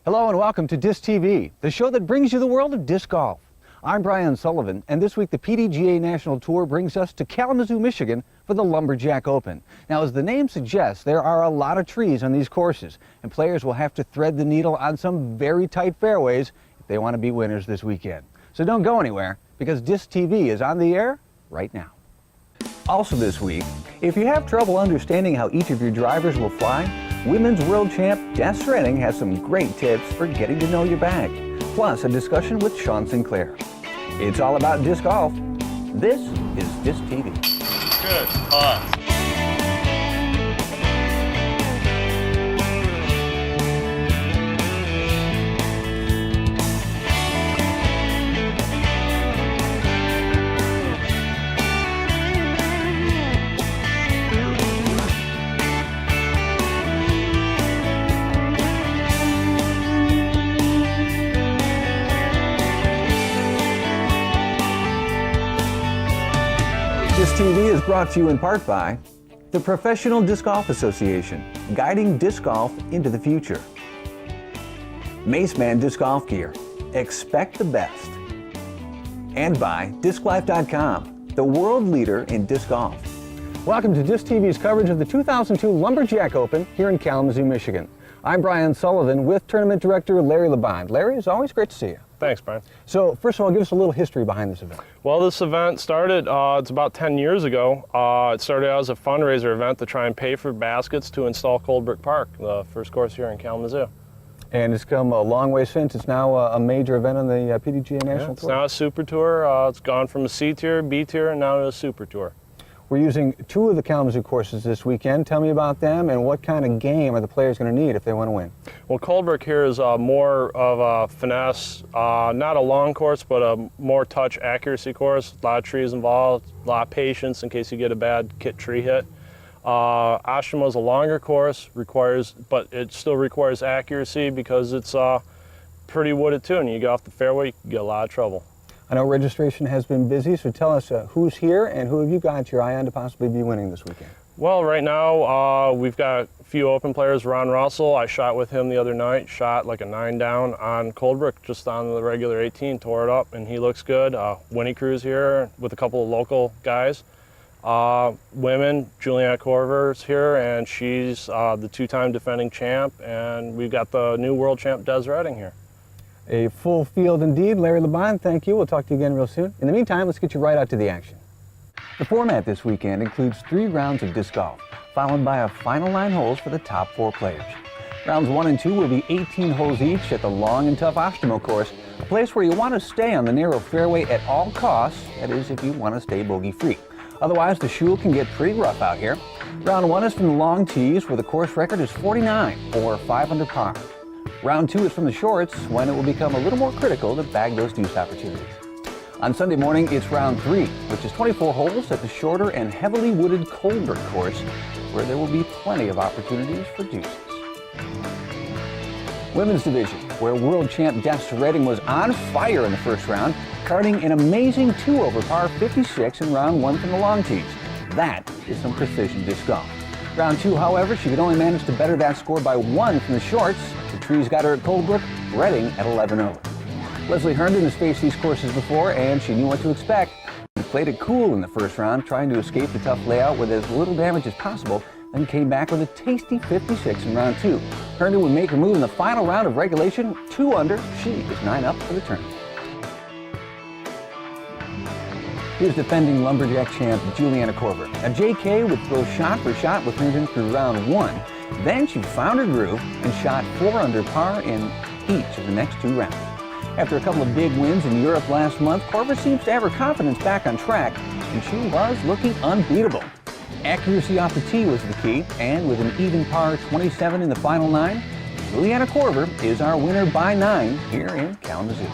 Hello and welcome to Disctv, the show that brings you the world of disc golf. I'm Brian Sullivan, and this week the PDGA National Tour brings us to Kalamazoo, Michigan for the Lumberjack Open. Now, as the name suggests, there are a lot of trees on these courses, and players will have to thread the needle on some very tight fairways if they want to be winners this weekend. So don't go anywhere, because Disctv is on the air right now. Also this week, if you have trouble understanding how each of your drivers will fly, Women's World Champ Des Redding has some great tips for getting to know your bag, plus a discussion with Sean Sinclair. It's all about disc golf. This is Disctv. Good. Pause. Disctv is brought to you in part by the Professional Disc Golf Association, guiding disc golf into the future. Maceman Disc Golf Gear, expect the best. And by DiscLife.com, the world leader in disc golf. Welcome to Disctv's coverage of the 2002 Lumberjack Open here in Kalamazoo, Michigan. I'm Brian Sullivan with Tournament Director Larry Labonte. Larry, it's always great to see you. Thanks, Brian. So, first of all, give us a little history behind this event. Well, this event started, it's about 10 years ago. It started as a fundraiser event to try and pay for baskets to install Cold Brick Park, the first course here in Kalamazoo. And it's come a long way since. It's now a major event on the PDGA National Tour. It's now a Super Tour. It's gone from a C tier, B tier, and now to a Super Tour. We're using two of the Kalamazoo courses this weekend. Tell me about them and what kind of game are the players going to need if they want to win? Well, Cold Brick here is more of a finesse, not a long course, but a more touch accuracy course. A lot of trees involved, a lot of patience in case you get a bad tree hit. Oshima is a longer course, but it still requires accuracy because it's pretty wooded too, and you get off the fairway, you can get a lot of trouble. I know registration has been busy, so tell us who's here and who have you got your eye on to possibly be winning this weekend? Well, right now we've got a few open players. Ron Russell, I shot with him the other night, shot like a 9 down on Cold Brick, just on the regular 18, tore it up, and he looks good. Winnie Cruz here with a couple of local guys. Women, Juliana Corver's here, and she's the 2-time defending champ, and we've got the new world champ Des Redding here. A full field indeed. Larry Labonte, thank you. We'll talk to you again real soon. In the meantime, let's get you right out to the action. The format this weekend includes 3 rounds of disc golf, followed by a final 9 holes for the top 4 players. Rounds 1 and 2 will be 18 holes each at the long and tough Oshima course, a place where you want to stay on the narrow fairway at all costs, that is if you want to stay bogey-free. Otherwise, the shul can get pretty rough out here. Round 1 is from the long tees, where the course record is 49, or 5 under par. Round 2 is from the shorts, when it will become a little more critical to bag those deuce opportunities. On Sunday morning, it's round 3, which is 24 holes at the shorter and heavily wooded Cold Brick course, where there will be plenty of opportunities for deuces. Women's division, where world champ Des Redding was on fire in the first round, carding an amazing 2 over par 56 in round 1 from the long tees. That is some precision disc golf. Round 2, however, she could only manage to better that score by 1 from the shorts. The trees got her at Cold Brick, Redding at 11 over. Leslie Herndon has faced these courses before, and she knew what to expect. She played it cool in the first round, trying to escape the tough layout with as little damage as possible, then came back with a tasty 56 in round 2. Herndon would make her move in the final round of regulation, 2 under. She is 9 up for the tournament. Here's defending Lumberjack champ Juliana Corver. Now JK would throw shot for shot with Herndon through round 1. Then she found her groove and shot 4 under par in each of the next 2 rounds. After a couple of big wins in Europe last month, Corver seems to have her confidence back on track, and she was looking unbeatable. Accuracy off the tee was the key, and with an even par 27 in the final 9, Juliana Corver is our winner by 9 here in Kalamazoo.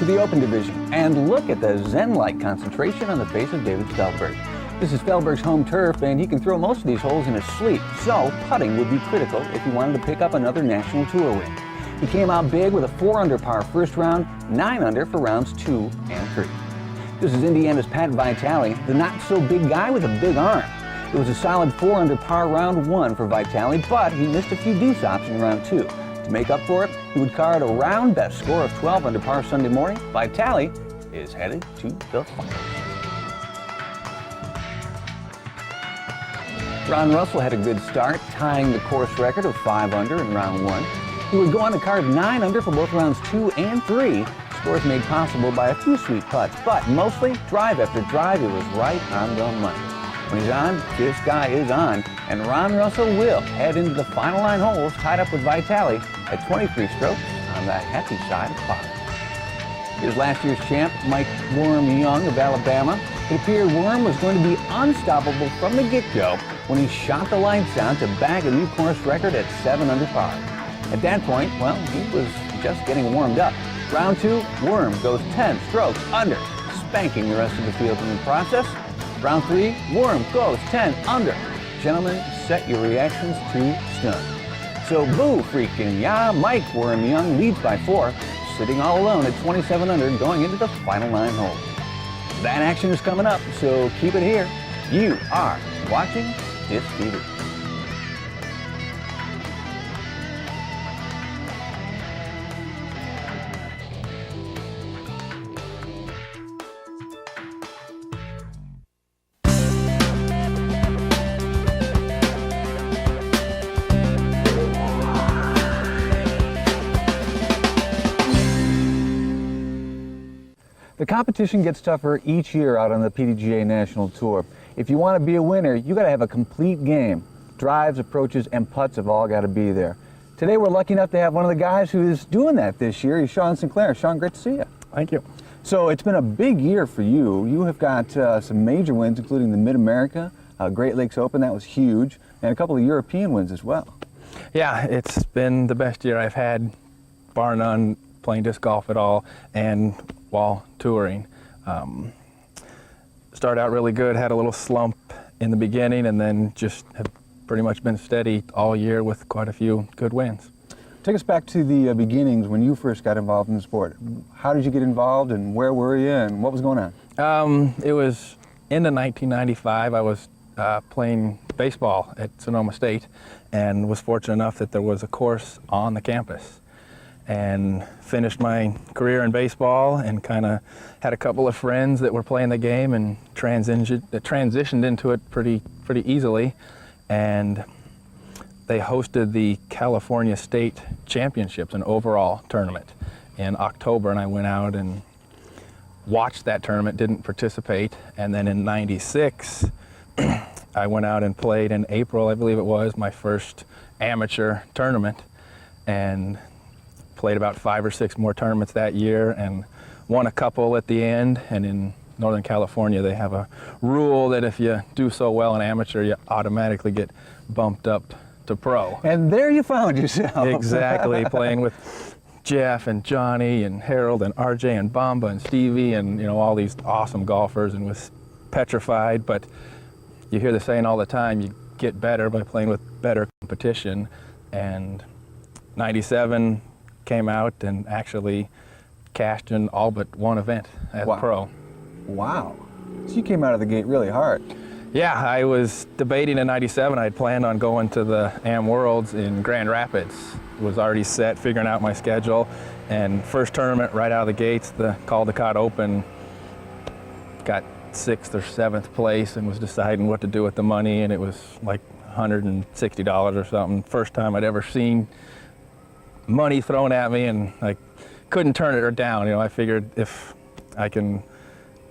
To the Open Division, and look at the zen-like concentration on the face of David Feldberg. This is Feldberg's home turf, and he can throw most of these holes in his sleep, so putting would be critical if he wanted to pick up another National Tour win. He came out big with a 4 under par first round, 9 under for rounds 2 and 3. This is Indiana's Pat Vitale, the not-so-big guy with a big arm. It was a solid 4 under par round 1 for Vitale, but he missed a few deuce stops in round 2. To make up for it, he would card a round best score of 12 under par Sunday morning. Vitale is headed to the finals. Ron Russell had a good start, tying the course record of 5 under in round 1. He would go on to card 9 under for both rounds 2 and 3, scores made possible by a few sweet putts, but mostly drive after drive, it was right on the money. When he's on, this guy is on, and Ron Russell will head into the final 9 holes tied up with Vitale at 23 strokes on the happy side of par. Here's last year's champ, Mike Worm Young of Alabama. It appeared Worm was going to be unstoppable from the get-go when he shot the lights out to bag a new course record at 7 under par. At that point, well, he was just getting warmed up. Round 2, Worm goes 10 strokes under, spanking the rest of the field in the process. Round 3, Worm goes 10 under. Gentlemen, set your reactions to stun. So boo freaking yeah, Mike Worm Young leads by 4, sitting all alone at 27 under going into the final 9 holes. That action is coming up, so keep it here. You are watching Disctv. The competition gets tougher each year out on the PDGA National Tour. If you want to be a winner, you got to have a complete game. Drives, approaches, and putts have all got to be there. Today we're lucky enough to have one of the guys who is doing that this year. He's Sean Sinclair. Sean, great to see you. Thank you. So it's been a big year for you. You have got some major wins, including the Mid-America, Great Lakes Open, that was huge, and a couple of European wins as well. Yeah, it's been the best year I've had, bar none, playing disc golf at all, and while touring. Started out really good, had a little slump in the beginning, and then just have pretty much been steady all year with quite a few good wins. Take us back to the beginnings when you first got involved in the sport. How did you get involved, and where were you, and what was going on? It was into 1995. I was playing baseball at Sonoma State and was fortunate enough that there was a course on the campus, and finished my career in baseball and kind of had a couple of friends that were playing the game and transitioned into it pretty easily. And they hosted the California State Championships, an overall tournament, in October, and I went out and watched that tournament, didn't participate. And then in '96, I went out and played in April, I believe it was, my first amateur tournament, and played about 5 or 6 more tournaments that year and won a couple at the end. And in Northern California, they have a rule that if you do so well in amateur, you automatically get bumped up to pro. And there you found yourself. Exactly, playing with Jeff and Johnny and Harold and RJ and Bamba and Stevie and, you know, all these awesome golfers, and was petrified. But you hear the saying all the time, you get better by playing with better competition. And '97 came out and actually cashed in all but one event as a pro. Wow. So you came out of the gate really hard. Yeah, I was debating in '97. I had planned on going to the Am Worlds in Grand Rapids. Was already set, figuring out my schedule. And first tournament right out of the gates, the Caldecott Open, got 6th or 7th place and was deciding what to do with the money, and it was like $160 or something. First time I'd ever seen money thrown at me, and I couldn't turn it down. You know, I figured if I can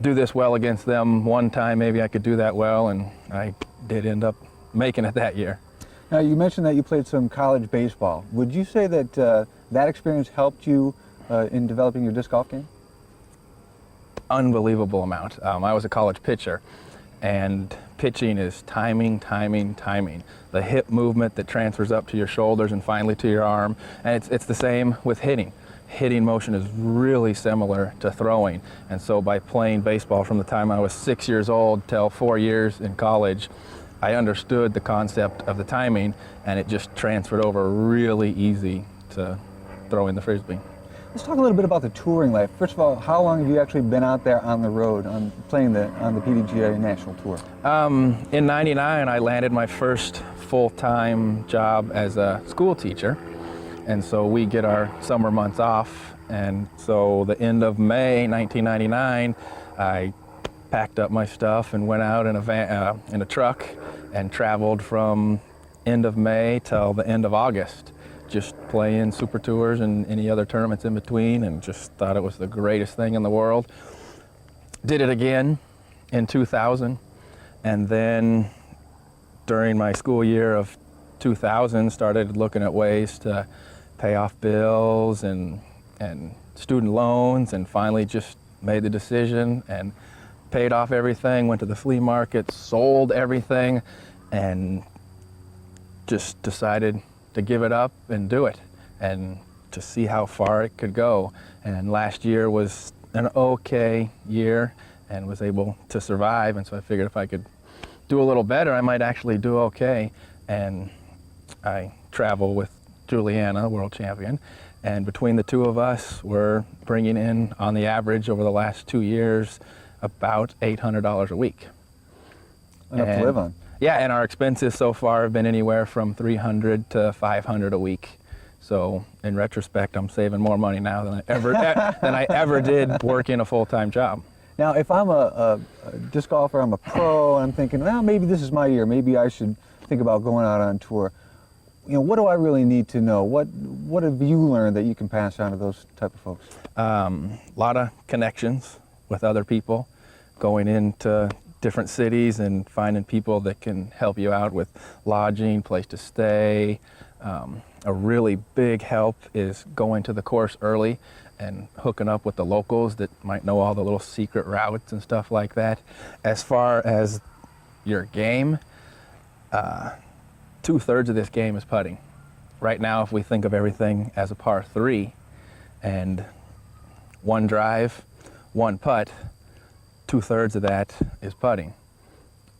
do this well against them one time, maybe I could do that well, and I did end up making it that year. Now, you mentioned that you played some college baseball. Would you say that that experience helped you in developing your disc golf game? Unbelievable amount. I was a college pitcher, and pitching is timing, timing, timing. The hip movement that transfers up to your shoulders and finally to your arm. And it's the same with hitting. Hitting motion is really similar to throwing. And so by playing baseball from the time I was 6 years old till 4 years in college, I understood the concept of the timing, and it just transferred over really easy to throwing the Frisbee. Let's talk a little bit about the touring life. First of all, how long have you actually been out there on the road, playing on the PDGA National Tour? In '99, I landed my first full-time job as a school teacher, and so we get our summer months off. And so the end of May 1999, I packed up my stuff and went out in a van, in a truck, and traveled from end of May till the end of August, just playing super tours and any other tournaments in between, and just thought it was the greatest thing in the world. Did it again in 2000, and then during my school year of 2000 started looking at ways to pay off bills and student loans, and finally just made the decision and paid off everything, went to the flea market, sold everything, and just decided to give it up and do it, and to see how far it could go. And last year was an okay year and was able to survive, and so I figured if I could do a little better, I might actually do okay. And I travel with Juliana, world champion, and between the two of us, we're bringing in, on the average over the last 2 years, about $800 a week. Enough to live on. Yeah, and our expenses so far have been anywhere from $300 to $500 a week. So in retrospect, I'm saving more money now than I ever did working a full-time job. Now, if I'm a disc golfer, I'm a pro, and I'm thinking, well, maybe this is my year. Maybe I should think about going out on tour. You know, what do I really need to know? What have you learned that you can pass on to those type of folks? A lot of connections with other people, going into different cities and finding people that can help you out with lodging, place to stay. A really big help is going to the course early and hooking up with the locals that might know all the little secret routes and stuff like that. As far as your game, 2/3 of this game is putting. Right now, if we think of everything as a par 3 and one drive, one putt, 2/3 of that is putting.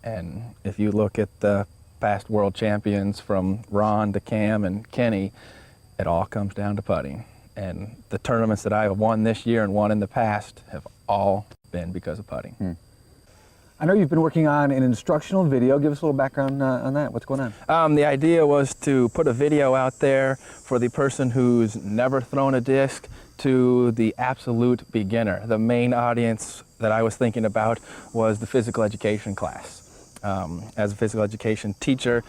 And if you look at the past world champions from Ron to Cam and Kenny, it all comes down to putting. And the tournaments that I have won this year and won in the past have all been because of putting. I know you've been working on an instructional video. Give us a little background on that. What's going on? The idea was to put a video out there for the person who's never thrown a disc to the absolute beginner. The main audience that I was thinking about was the physical education class. As a physical education teacher,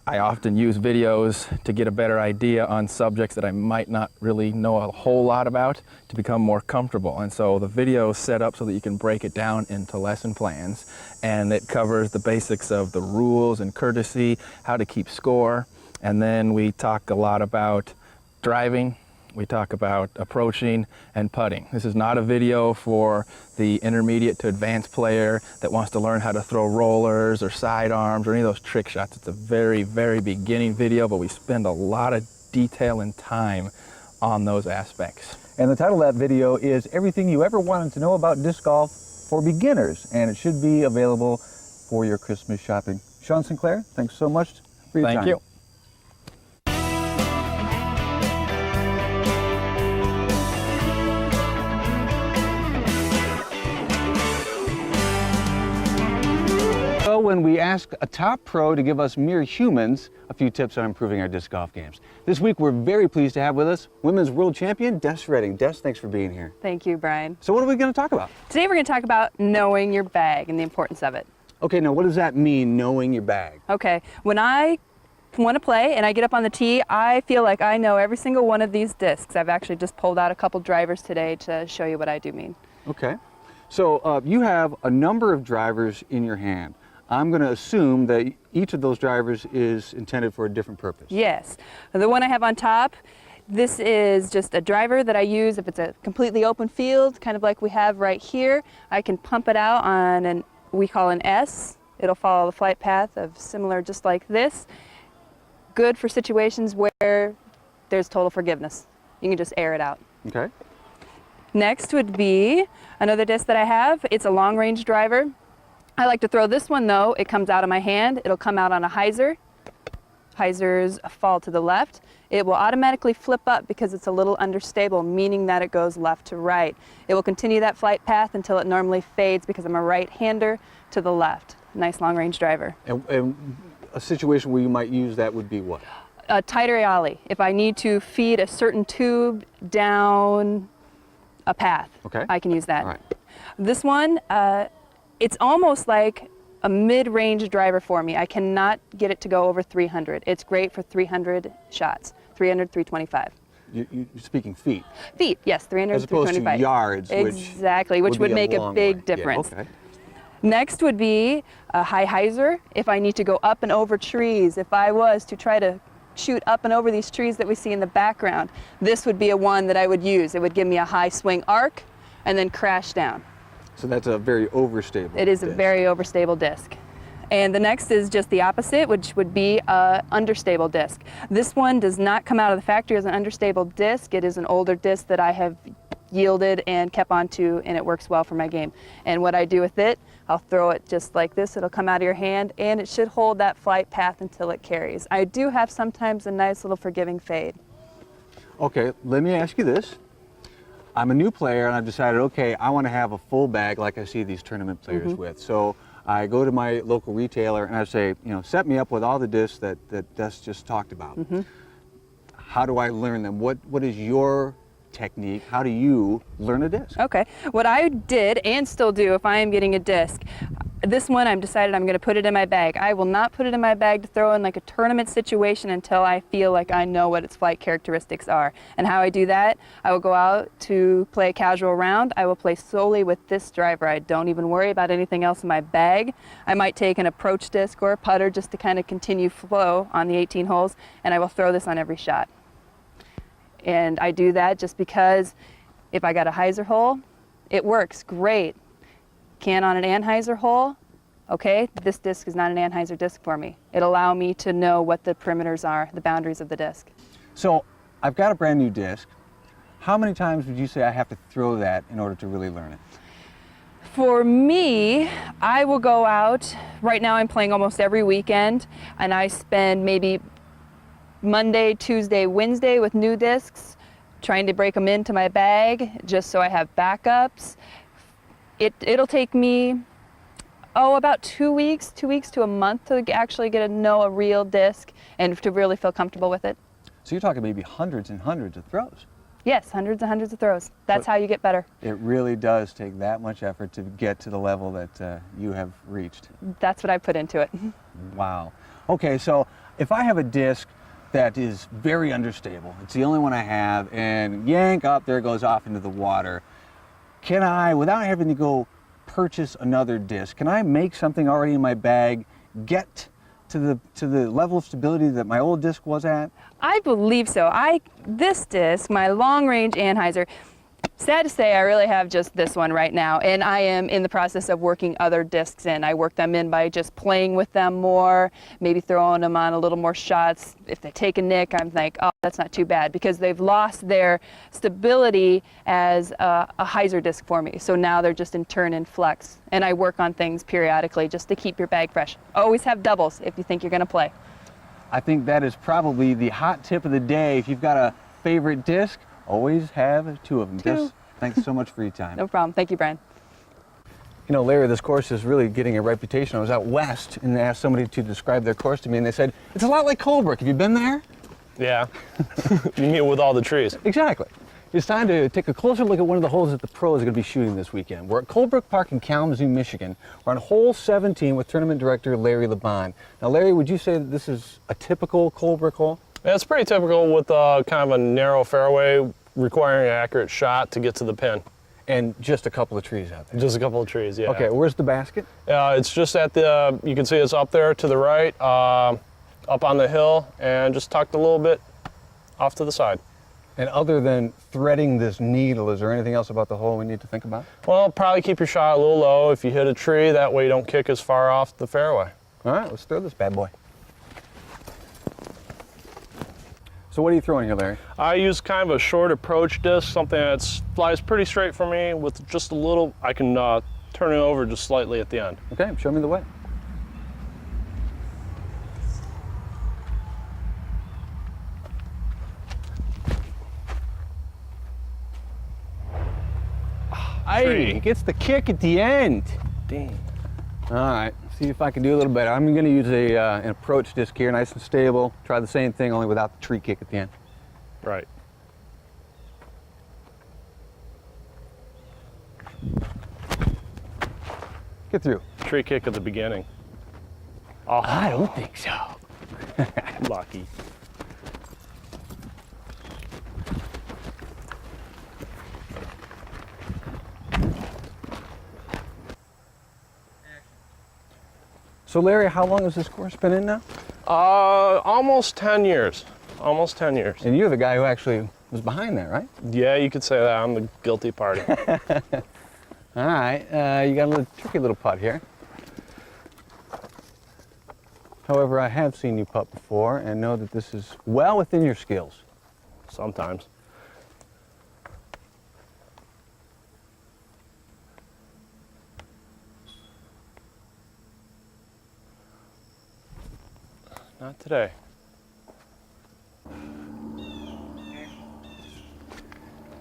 I often use videos to get a better idea on subjects that I might not really know a whole lot about, to become more comfortable. And so the video is set up so that you can break it down into lesson plans, and it covers the basics of the rules and courtesy, how to keep score, and then we talk a lot about driving, we talk about approaching and putting. This is not a video for the intermediate to advanced player that wants to learn how to throw rollers or sidearms or any of those trick shots. It's a very, very beginning video, but we spend a lot of detail and time on those aspects. And the title of that video is Everything You Ever Wanted to Know About Disc Golf for Beginners, and it should be available for your Christmas shopping. Sean Sinclair, thanks so much for your time. Thank you. So when we ask a top pro to give us mere humans a few tips on improving our disc golf games. This week we're very pleased to have with us women's world champion Des Redding. Des, thanks for being here. Thank you, Brian. So what are we going to talk about? Today we're going to talk about knowing your bag and the importance of it. Okay, now what does that mean, knowing your bag? Okay, when I want to play and I get up on the tee, I feel like I know every single one of these discs. I've actually just pulled out a couple drivers today to show you what I do mean. Okay, so you have a number of drivers in your hand. I'm going to assume that each of those drivers is intended for a different purpose. Yes. The one I have on top, this is just a driver that I use if it's a completely open field, kind of like we have right here. I can pump it out on an, we call an S. It'll follow the flight path of similar, just like this. Good for situations where there's total forgiveness. You can just air it out. Okay. Next would be another disc that I have. It's a long range driver. I like to throw this one though. It comes out of my hand. It'll come out on a hyzer. hyzers fall to the left, it will automatically flip up because it's a little understable, meaning that it goes left to right. It will continue that flight path until it normally fades because I'm a right-hander to the left. Nice long-range driver. And a situation where you might use that would be what? A tighter ollie. If I need to feed a certain tube down a path, Okay. I can use that. All right. This one, it's almost like a mid-range driver for me. I cannot get it to go over 300. It's great for 300 shots, 300, 325. You're speaking feet. Feet, yes, 300, As opposed 325. to yards, exactly, which would be make a long big way. difference. Yeah, okay. Next would be a high hyzer. If I need to go up and over trees, if I was to try to shoot up and over these trees that we see in the background, this would be a one that I would use. It would give me a high swing arc and then crash down. So that's a very overstable It is disc. a very overstable disc. And the next is just the opposite, which would be a understable disc. This one does not come out of the factory as an understable disc. It is an older disc that I have yielded and kept onto, and it works well for my game. And what I do with it, I'll throw it just like this. It'll come out of your hand, and it should hold that flight path until it carries. I do have sometimes a nice little forgiving fade. Okay, let me ask you this. I'm a new player and I've decided, okay, I want to have a full bag like I see these tournament players with. So I go to my local retailer and I say, you know, set me up with all the discs that Des just talked about. How do I learn them? What is your technique? How do you learn a disc? Okay, what I did and still do if I am getting a disc, this one I'm decided I'm going to put it in my bag. I will not put it in my bag to throw in like a tournament situation until I feel like I know what its flight characteristics are. And how I do that, I will go out to play a casual round. I will play solely with this driver. I don't even worry about anything else in my bag. I might take an approach disc or a putter just to kind of continue flow on the 18 holes, and I will throw this on every shot. And I do that just because if I got a hyzer hole, it works great. Can on an anhyzer hole, okay, this disc is not an anhyzer disc for me. It'll allow me to know what the perimeters are, the boundaries of the disc. So I've got a brand new disc. How many times would you say I have to throw that in order to really learn it? For me, I will go out, right now I'm playing almost every weekend, and I spend maybe Monday, Tuesday, Wednesday with new discs, trying to break them into my bag just so I have backups. It'll take me, about 2 weeks to a month to actually get to know a real disc and to really feel comfortable with it. So you're talking maybe hundreds and hundreds of throws. Yes, hundreds and hundreds of throws. That's how you get better. It really does take that much effort to get to the level that you have reached. That's what I put into it. Wow. Okay, so if I have a disc that is very understable, it's the only one I have, and yank up, there it goes off into the water. Can I, without having to go purchase another disc, can I make something already in my bag get to the level of stability that my old disc was at? I believe so. This disc, my long-range anhyzer, sad to say I really have just this one right now, and I am in the process of working other discs in. I work them in by just playing with them more, maybe throwing them on a little more shots. If they take a nick, I'm like, oh, that's not too bad, because they've lost their stability as a hyzer disc for me. So now they're just in turn and flex, and I work on things periodically just to keep your bag fresh. Always have doubles if you think you're going to play. I think that is probably the hot tip of the day. If you've got a favorite disc, always have two of them. Des, thanks so much for your time. No problem. Thank you, Brian. You know, Larry, this course is really getting a reputation. I was out west and asked somebody to describe their course to me, and they said, it's a lot like Coldbrook. Have you been there? Yeah. You meet with all the trees. Exactly. It's time to take a closer look at one of the holes that the pros are going to be shooting this weekend. We're at Coldbrook Park in Kalamazoo, Michigan. We're on hole 17 with tournament director Larry Laban. Now, Larry, would you say that this is a typical Coldbrook hole? Yeah, it's pretty typical with kind of a narrow fairway requiring an accurate shot to get to the pin. And just a couple of trees out there. Just a couple of trees, yeah. Okay, where's the basket? It's just at the, you can see it's up there to the right, up on the hill, and just tucked a little bit off to the side. And other than threading this needle, is there anything else about the hole we need to think about? Well, probably keep your shot a little low. If you hit a tree, that way you don't kick as far off the fairway. All right, let's throw this bad boy. So what are you throwing here, Larry? I use kind of a short approach disc, something that flies pretty straight for me with just a little, I can turn it over just slightly at the end. Okay, show me the way. Hey, tree. he gets the kick at the end. Dang. All right, see if I can do a little better. I'm gonna use an approach disc here, nice and stable. Try the same thing, only without the tree kick at the end. Right. Get through. Tree kick at the beginning. Oh, I don't think so. lucky. So Larry, how long has this course been in now? Almost 10 years. Almost 10 years. And you're the guy who actually was behind that, right? Yeah, you could say that. I'm the guilty party. All right, you got a little tricky little putt here. However, I have seen you putt before and know that this is well within your skills. Sometimes. Not today.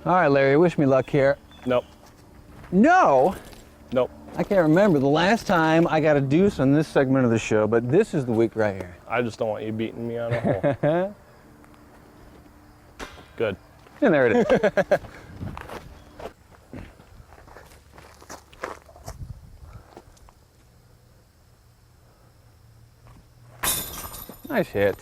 All right, Larry, wish me luck here. Nope. No, Nope. I can't remember the last time I got a deuce on this segment of the show, but this is the week right here. I just don't want you beating me on a hole. Good. And there it is. Nice hit.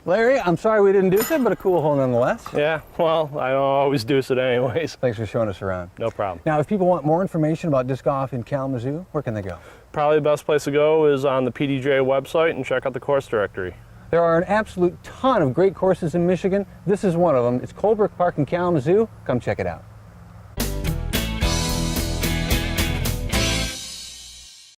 Larry, I'm sorry we didn't deuce it, but a cool hole nonetheless. Yeah, well, I don't always deuce it anyways. Thanks for showing us around. No problem. Now, if people want more information about disc golf in Kalamazoo, where can they go? Probably the best place to go is on the PDJ website and check out the course directory. There are an absolute ton of great courses in Michigan. This is one of them. It's Colebrook Park in Kalamazoo. Come check it out.